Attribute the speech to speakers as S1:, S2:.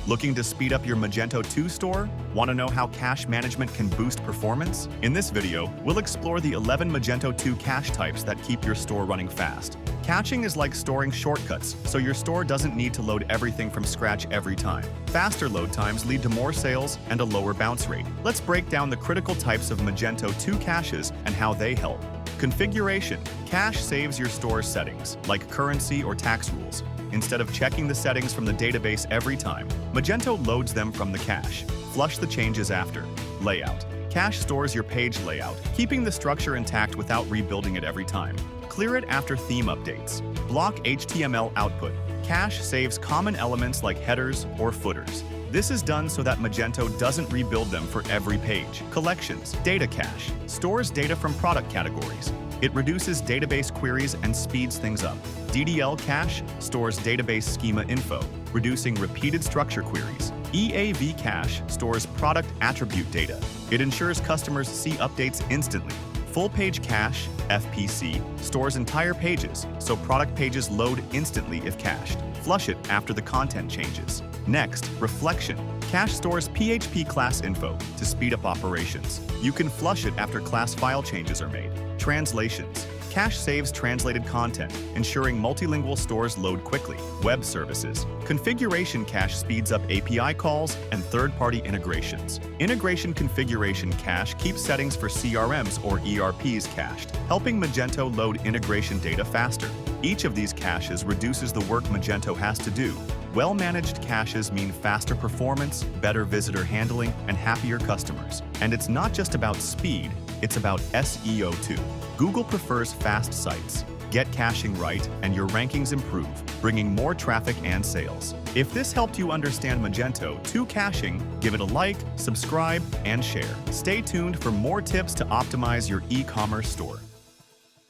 S1: Looking to speed up your Magento 2 store? Want to know how cache management can boost performance? In this video, we'll explore the 11 Magento 2 cache types that keep your store running fast. Caching is like storing shortcuts, so your store doesn't need to load everything from scratch every time. Faster load times lead to more sales and a lower bounce rate. Let's break down the critical types of Magento 2 caches and how they help. Configuration. Cache saves your store's settings, like currency or tax rules. Instead of checking the settings from the database every time, Magento loads them from the cache. Flush the changes after. Layout. Cache stores your page layout, keeping the structure intact without rebuilding it every time. Clear it after theme updates. Block HTML output. Cache saves common elements like headers or footers. This is done so that Magento doesn't rebuild them for every page. Collections. Data cache stores data from product categories. It reduces database queries and speeds things up. DDL Cache stores database schema info, reducing repeated structure queries. EAV Cache stores product attribute data. It ensures customers see updates instantly. Full Page Cache, FPC, stores entire pages, so product pages load instantly if cached. Flush it after the content changes. Next, Reflection. Cache stores PHP class info to speed up operations. You can flush it after class file changes are made. Translations. Cache saves translated content, ensuring multilingual stores load quickly. Web services. Configuration cache speeds up API calls and third-party integrations. Integration configuration cache keeps settings for CRMs or ERPs cached, helping Magento load integration data faster. Each of these caches reduces the work Magento has to do. Well-managed caches mean faster performance, better visitor handling, and happier customers. And it's not just about speed, it's about SEO too. Google prefers fast sites. Get caching right, and your rankings improve, bringing more traffic and sales. If this helped you understand Magento 2 caching, give it a like, subscribe, and share. Stay tuned for more tips to optimize your e-commerce store.